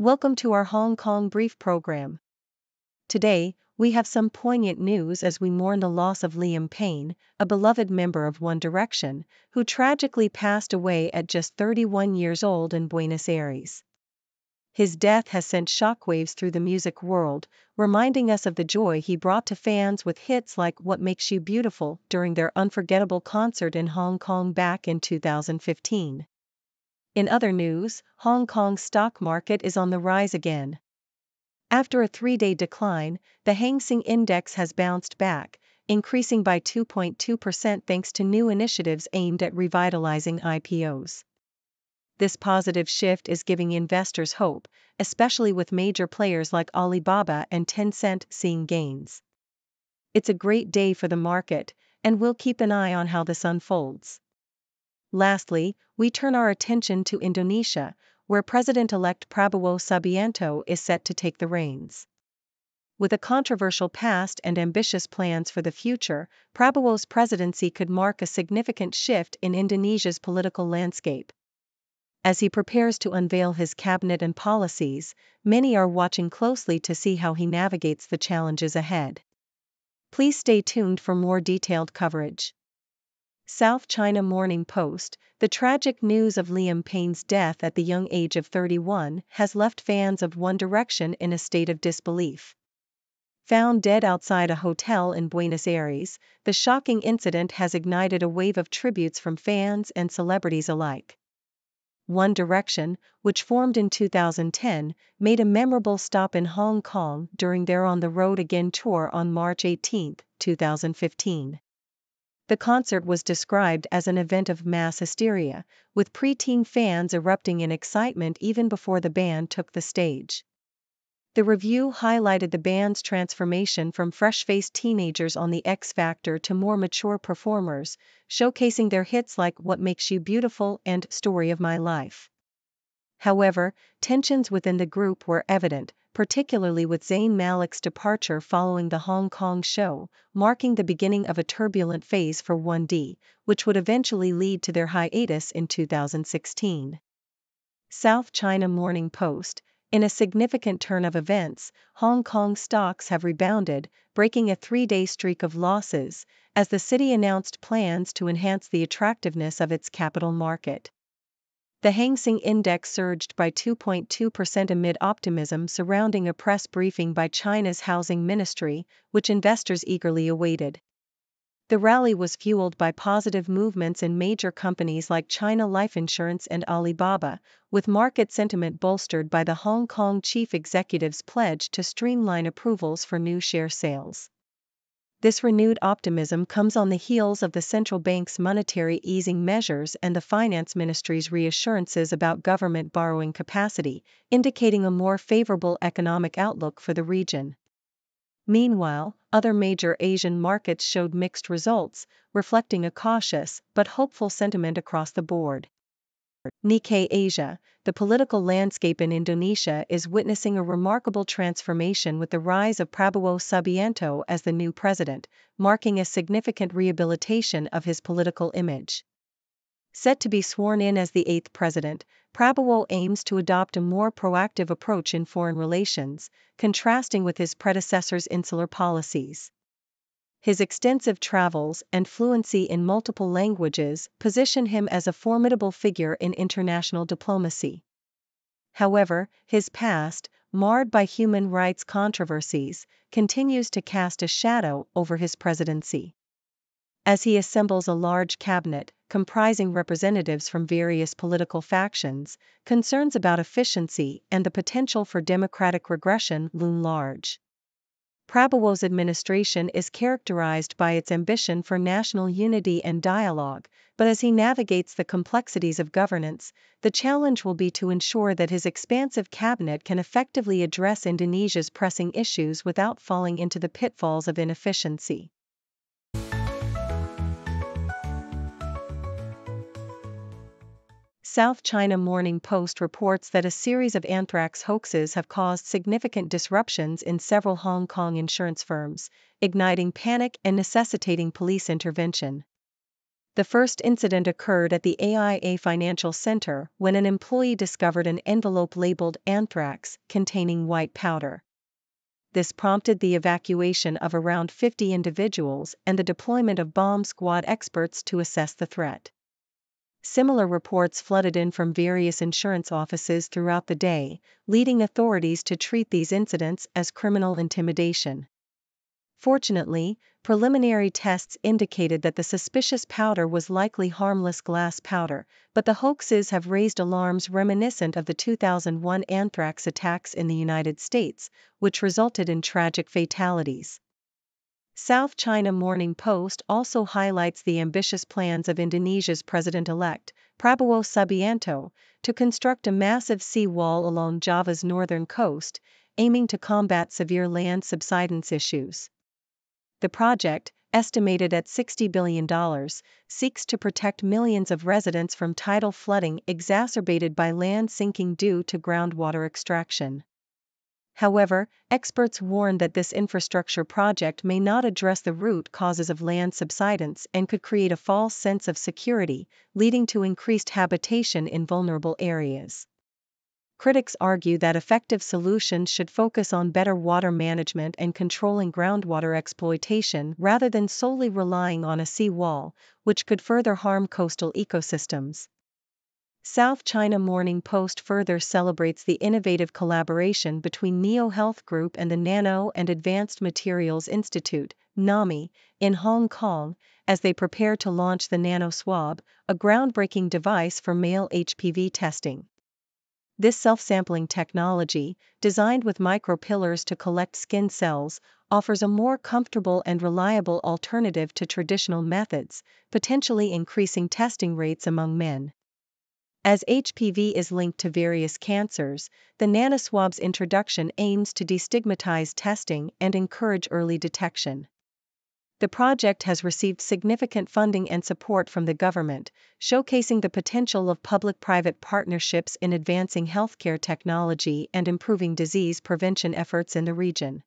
Welcome to our Hong Kong Brief program. Today, we have some poignant news as we mourn the loss of Liam Payne, a beloved member of One Direction, who tragically passed away at just 31 years old in Buenos Aires. His death has sent shockwaves through the music world, reminding us of the joy he brought to fans with hits like What Makes You Beautiful during their unforgettable concert in Hong Kong back in 2015. In other news, Hong Kong's stock market is on the rise again. After a 3-day decline, the Hang Seng Index has bounced back, increasing by 2.2% thanks to new initiatives aimed at revitalizing IPOs. This positive shift is giving investors hope, especially with major players like Alibaba and Tencent seeing gains. It's a great day for the market, and we'll keep an eye on how this unfolds. Lastly, we turn our attention to Indonesia, where President-elect Prabowo Subianto is set to take the reins. With a controversial past and ambitious plans for the future, Prabowo's presidency could mark a significant shift in Indonesia's political landscape. As he prepares to unveil his cabinet and policies, many are watching closely to see how he navigates the challenges ahead. Please stay tuned for more detailed coverage. South China Morning Post: the tragic news of Liam Payne's death at the young age of 31 has left fans of One Direction in a state of disbelief. Found dead outside a hotel in Buenos Aires, the shocking incident has ignited a wave of tributes from fans and celebrities alike. One Direction, which formed in 2010, made a memorable stop in Hong Kong during their On the Road Again tour on March 18, 2015. The concert was described as an event of mass hysteria, with preteen fans erupting in excitement even before the band took the stage. The review highlighted the band's transformation from fresh-faced teenagers on The X Factor to more mature performers, showcasing their hits like What Makes You Beautiful and Story of My Life. However, tensions within the group were evident, particularly with Zayn Malik's departure following the Hong Kong show, marking the beginning of a turbulent phase for 1D, which would eventually lead to their hiatus in 2016. South China Morning Post: in a significant turn of events, Hong Kong stocks have rebounded, breaking a 3-day streak of losses, as the city announced plans to enhance the attractiveness of its capital market. The Hang Seng Index surged by 2.2% amid optimism surrounding a press briefing by China's housing ministry, which investors eagerly awaited. The rally was fueled by positive movements in major companies like China Life Insurance and Alibaba, with market sentiment bolstered by the Hong Kong chief executive's pledge to streamline approvals for new share sales. This renewed optimism comes on the heels of the central bank's monetary easing measures and the finance ministry's reassurances about government borrowing capacity, indicating a more favorable economic outlook for the region. Meanwhile, other major Asian markets showed mixed results, reflecting a cautious but hopeful sentiment across the board. Nikkei Asia: the political landscape in Indonesia is witnessing a remarkable transformation with the rise of Prabowo Subianto as the new president, marking a significant rehabilitation of his political image. Set to be sworn in as the 8th president, Prabowo aims to adopt a more proactive approach in foreign relations, contrasting with his predecessor's insular policies. His extensive travels and fluency in multiple languages position him as a formidable figure in international diplomacy. However, his past, marred by human rights controversies, continues to cast a shadow over his presidency. As he assembles a large cabinet, comprising representatives from various political factions, concerns about efficiency and the potential for democratic regression loom large. Prabowo's administration is characterized by its ambition for national unity and dialogue, but as he navigates the complexities of governance, the challenge will be to ensure that his expansive cabinet can effectively address Indonesia's pressing issues without falling into the pitfalls of inefficiency. South China Morning Post reports that a series of anthrax hoaxes have caused significant disruptions in several Hong Kong insurance firms, igniting panic and necessitating police intervention. The first incident occurred at the AIA Financial Center when an employee discovered an envelope labeled anthrax containing white powder. This prompted the evacuation of around 50 individuals and the deployment of bomb squad experts to assess the threat. Similar reports flooded in from various insurance offices throughout the day, leading authorities to treat these incidents as criminal intimidation. Fortunately, preliminary tests indicated that the suspicious powder was likely harmless glass powder, but the hoaxes have raised alarms reminiscent of the 2001 anthrax attacks in the United States, which resulted in tragic fatalities. South China Morning Post also highlights the ambitious plans of Indonesia's president-elect, Prabowo Subianto, to construct a massive sea wall along Java's northern coast, aiming to combat severe land subsidence issues. The project, estimated at $60 billion, seeks to protect millions of residents from tidal flooding exacerbated by land sinking due to groundwater extraction. However, experts warn that this infrastructure project may not address the root causes of land subsidence and could create a false sense of security, leading to increased habitation in vulnerable areas. Critics argue that effective solutions should focus on better water management and controlling groundwater exploitation rather than solely relying on a sea wall, which could further harm coastal ecosystems. South China Morning Post further celebrates the innovative collaboration between Neo Health Group and the Nano and Advanced Materials Institute, NAMI, in Hong Kong, as they prepare to launch the Nano Swab, a groundbreaking device for male HPV testing. This self-sampling technology, designed with micropillars to collect skin cells, offers a more comfortable and reliable alternative to traditional methods, potentially increasing testing rates among men. As HPV is linked to various cancers, the nanoswab's introduction aims to destigmatize testing and encourage early detection. The project has received significant funding and support from the government, showcasing the potential of public-private partnerships in advancing healthcare technology and improving disease prevention efforts in the region.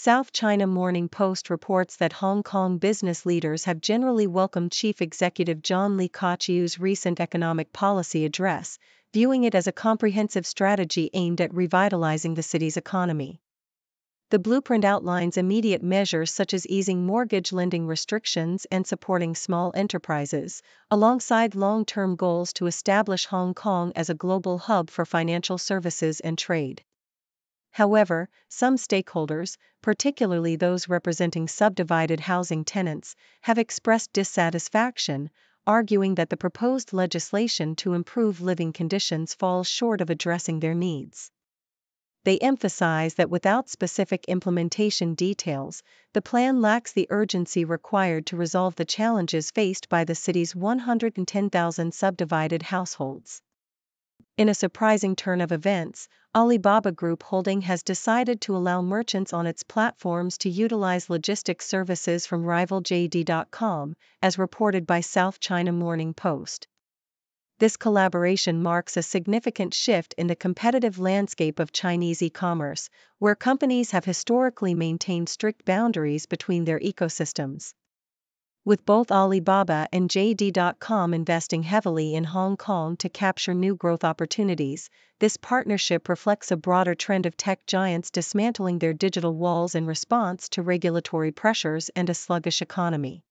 South China Morning Post reports that Hong Kong business leaders have generally welcomed Chief Executive John Lee Ka-chew's recent economic policy address, viewing it as a comprehensive strategy aimed at revitalizing the city's economy. The blueprint outlines immediate measures such as easing mortgage lending restrictions and supporting small enterprises, alongside long-term goals to establish Hong Kong as a global hub for financial services and trade. However, some stakeholders, particularly those representing subdivided housing tenants, have expressed dissatisfaction, arguing that the proposed legislation to improve living conditions falls short of addressing their needs. They emphasize that without specific implementation details, the plan lacks the urgency required to resolve the challenges faced by the city's 110,000 subdivided households. In a surprising turn of events, Alibaba Group Holding has decided to allow merchants on its platforms to utilize logistics services from rival JD.com, as reported by South China Morning Post. This collaboration marks a significant shift in the competitive landscape of Chinese e-commerce, where companies have historically maintained strict boundaries between their ecosystems. With both Alibaba and JD.com investing heavily in Hong Kong to capture new growth opportunities, this partnership reflects a broader trend of tech giants dismantling their digital walls in response to regulatory pressures and a sluggish economy.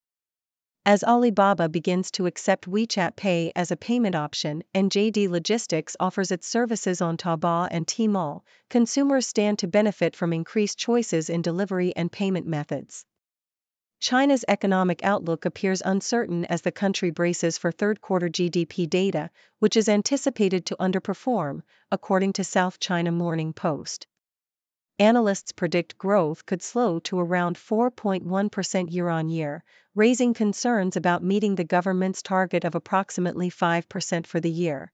As Alibaba begins to accept WeChat Pay as a payment option and JD Logistics offers its services on Taobao and Tmall, consumers stand to benefit from increased choices in delivery and payment methods. China's economic outlook appears uncertain as the country braces for third-quarter GDP data, which is anticipated to underperform, according to South China Morning Post. Analysts predict growth could slow to around 4.1% year-on-year, raising concerns about meeting the government's target of approximately 5% for the year.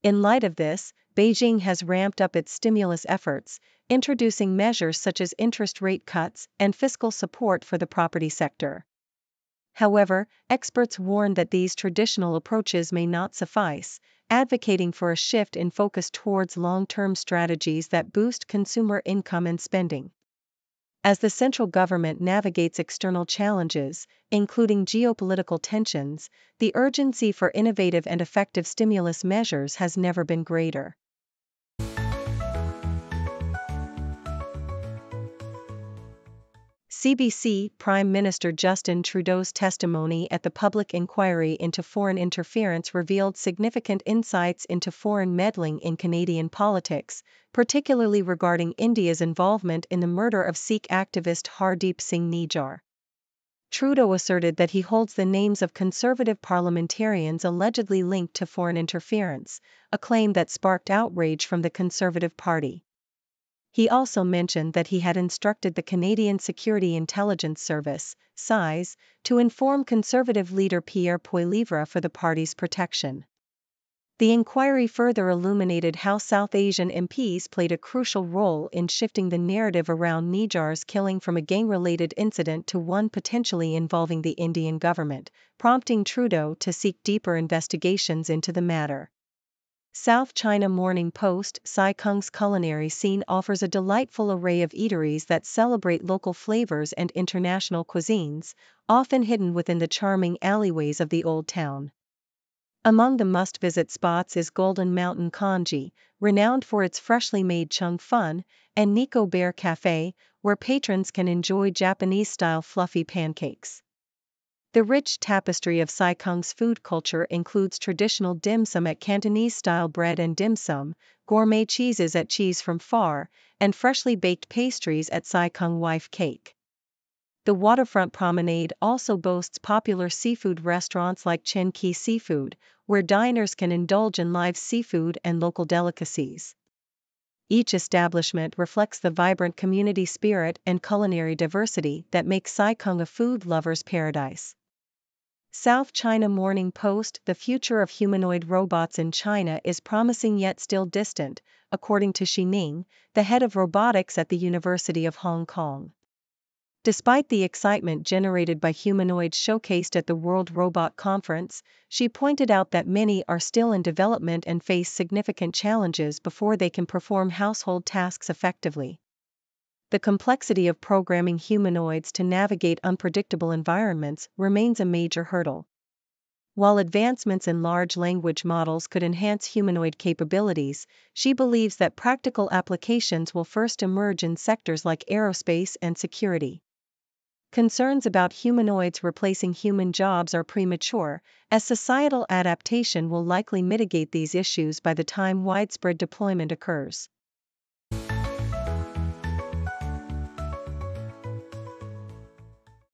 In light of this, Beijing has ramped up its stimulus efforts, introducing measures such as interest rate cuts and fiscal support for the property sector. However, experts warn that these traditional approaches may not suffice, advocating for a shift in focus towards long-term strategies that boost consumer income and spending. As the central government navigates external challenges, including geopolitical tensions, the urgency for innovative and effective stimulus measures has never been greater. CBC Prime Minister Justin Trudeau's testimony at the public inquiry into foreign interference revealed significant insights into foreign meddling in Canadian politics, particularly regarding India's involvement in the murder of Sikh activist Hardeep Singh Nijjar. Trudeau asserted that he holds the names of Conservative parliamentarians allegedly linked to foreign interference, a claim that sparked outrage from the Conservative Party. He also mentioned that he had instructed the Canadian Security Intelligence Service, CSIS, to inform Conservative leader Pierre Poilievre for the party's protection. The inquiry further illuminated how South Asian MPs played a crucial role in shifting the narrative around Nijjar's killing from a gang-related incident to one potentially involving the Indian government, prompting Trudeau to seek deeper investigations into the matter. South China Morning Post Sai Kung's culinary scene offers a delightful array of eateries that celebrate local flavors and international cuisines, often hidden within the charming alleyways of the old town. Among the must-visit spots is Golden Mountain Kanji, renowned for its freshly made chung fun, and Nico Bear Cafe, where patrons can enjoy Japanese-style fluffy pancakes. The rich tapestry of Sai Kung's food culture includes traditional dim sum at Cantonese-style bread and dim sum, gourmet cheeses at Cheese from Far, and freshly baked pastries at Sai Kung Wife Cake. The waterfront promenade also boasts popular seafood restaurants like Chen Ki Seafood, where diners can indulge in live seafood and local delicacies. Each establishment reflects the vibrant community spirit and culinary diversity that makes Sai Kung a food lover's paradise. South China Morning Post The future of humanoid robots in China is promising yet still distant, according to Xi Ning, the head of robotics at the University of Hong Kong. Despite the excitement generated by humanoids showcased at the World Robot Conference, she pointed out that many are still in development and face significant challenges before they can perform household tasks effectively. The complexity of programming humanoids to navigate unpredictable environments remains a major hurdle. While advancements in large language models could enhance humanoid capabilities, she believes that practical applications will first emerge in sectors like aerospace and security. Concerns about humanoids replacing human jobs are premature, as societal adaptation will likely mitigate these issues by the time widespread deployment occurs.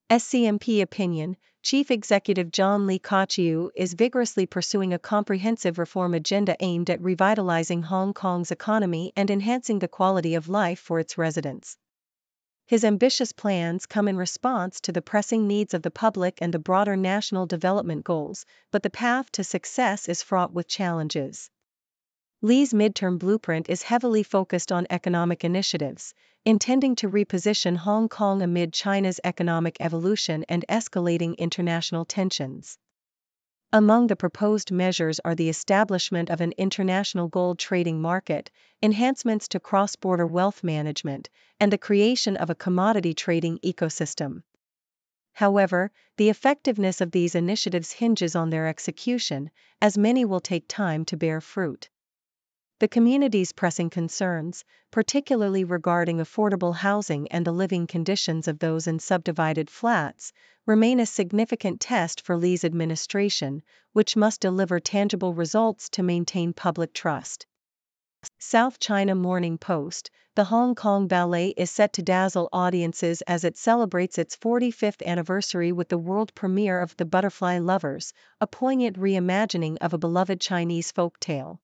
SCMP opinion, Chief Executive John Lee Ka-chiu is vigorously pursuing a comprehensive reform agenda aimed at revitalizing Hong Kong's economy and enhancing the quality of life for its residents. His ambitious plans come in response to the pressing needs of the public and the broader national development goals, but the path to success is fraught with challenges. Lee's midterm blueprint is heavily focused on economic initiatives, intending to reposition Hong Kong amid China's economic evolution and escalating international tensions. Among the proposed measures are the establishment of an international gold trading market, enhancements to cross-border wealth management, and the creation of a commodity trading ecosystem. However, the effectiveness of these initiatives hinges on their execution, as many will take time to bear fruit. The community's pressing concerns, particularly regarding affordable housing and the living conditions of those in subdivided flats, remain a significant test for Lee's administration, which must deliver tangible results to maintain public trust. South China Morning Post The Hong Kong Ballet is set to dazzle audiences as it celebrates its 45th anniversary with the world premiere of The Butterfly Lovers, a poignant reimagining of a beloved Chinese folk tale.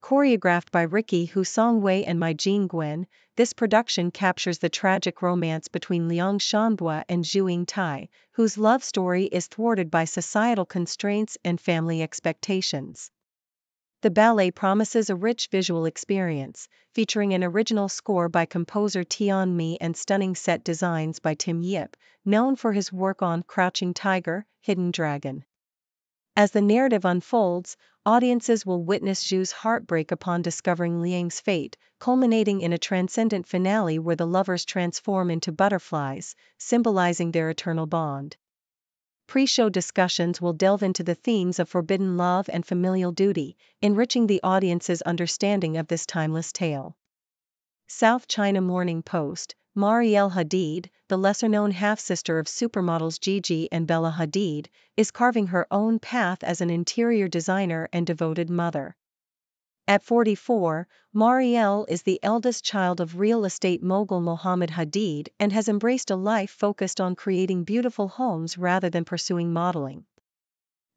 Choreographed by Ricky Hu Song-wei and Mai Jing-gwen, this production captures the tragic romance between Liang Shanbua and Zhu Yingtai, whose love story is thwarted by societal constraints and family expectations. The ballet promises a rich visual experience, featuring an original score by composer Tian Mi and stunning set designs by Tim Yip, known for his work on Crouching Tiger, Hidden Dragon. As the narrative unfolds, audiences will witness Zhu's heartbreak upon discovering Liang's fate, culminating in a transcendent finale where the lovers transform into butterflies, symbolizing their eternal bond. Pre-show discussions will delve into the themes of forbidden love and familial duty, enriching the audience's understanding of this timeless tale. South China Morning Post, Marielle Hadid, the lesser-known half-sister of supermodels Gigi and Bella Hadid, is carving her own path as an interior designer and devoted mother. At 44, Marielle is the eldest child of real estate mogul Mohammed Hadid and has embraced a life focused on creating beautiful homes rather than pursuing modeling.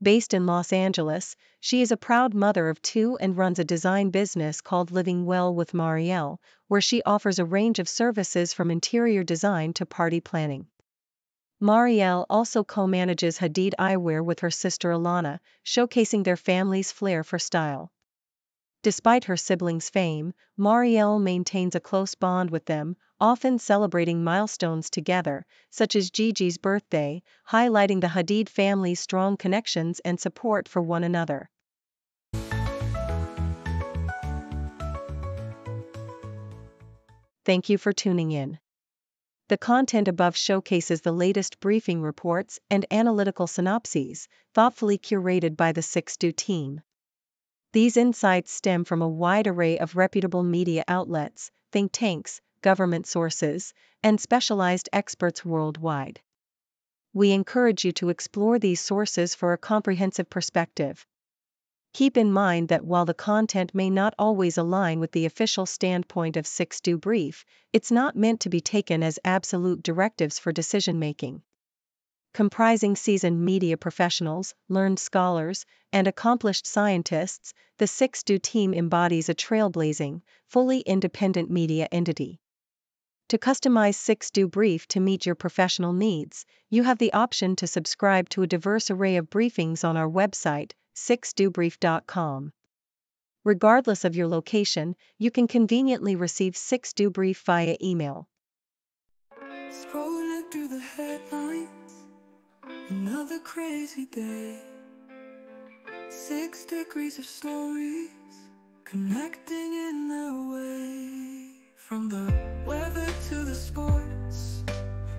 Based in Los Angeles, she is a proud mother of two and runs a design business called Living Well with Marielle, where she offers a range of services from interior design to party planning. Marielle also co-manages Hadid Eyewear with her sister Alana, showcasing their family's flair for style. Despite her siblings' fame, Marielle maintains a close bond with them, often celebrating milestones together, such as Gigi's birthday, highlighting the Hadid family's strong connections and support for one another. Thank you for tuning in. The content above showcases the latest briefing reports and analytical synopses, thoughtfully curated by the 6Do team. These insights stem from a wide array of reputable media outlets, think tanks, government sources, and specialized experts worldwide. We encourage you to explore these sources for a comprehensive perspective. Keep in mind that while the content may not always align with the official standpoint of 6Do Brief, it's not meant to be taken as absolute directives for decision-making. Comprising seasoned media professionals, learned scholars, and accomplished scientists, the 6Do team embodies a trailblazing, fully independent media entity. To customize 6Do Brief to meet your professional needs, you have the option to subscribe to a diverse array of briefings on our website, 6dobrief.com. Regardless of your location, you can conveniently receive 6Do Brief via email. Scrolling through the headlines, another crazy day. 6 degrees of stories, connecting in their way. From the weather to the sports,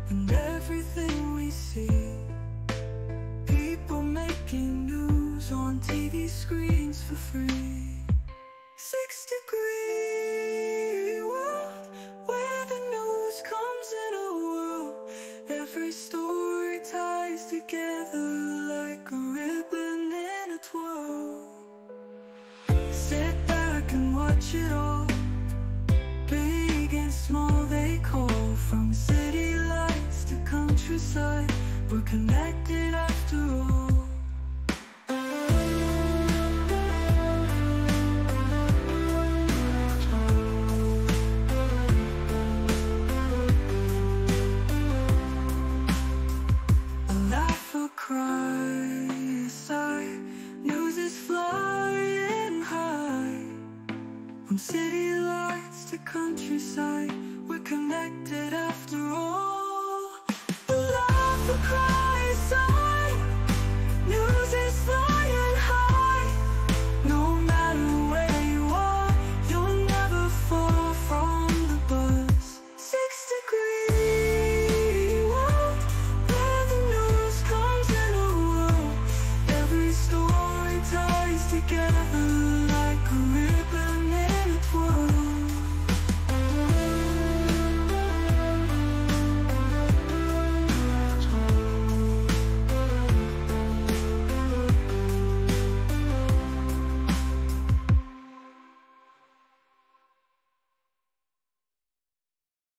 and everything we see. People making news on TV screens for free. 6 degree world, where the news comes in a whirl. Every story ties together like a ribbon in a twirl. Sit back and watch it all, big and small they call. From city lights to countryside, we're connected after all. Cry, sigh, news is flying high. From city lights to countryside, we're connected after all. We laugh, we cry.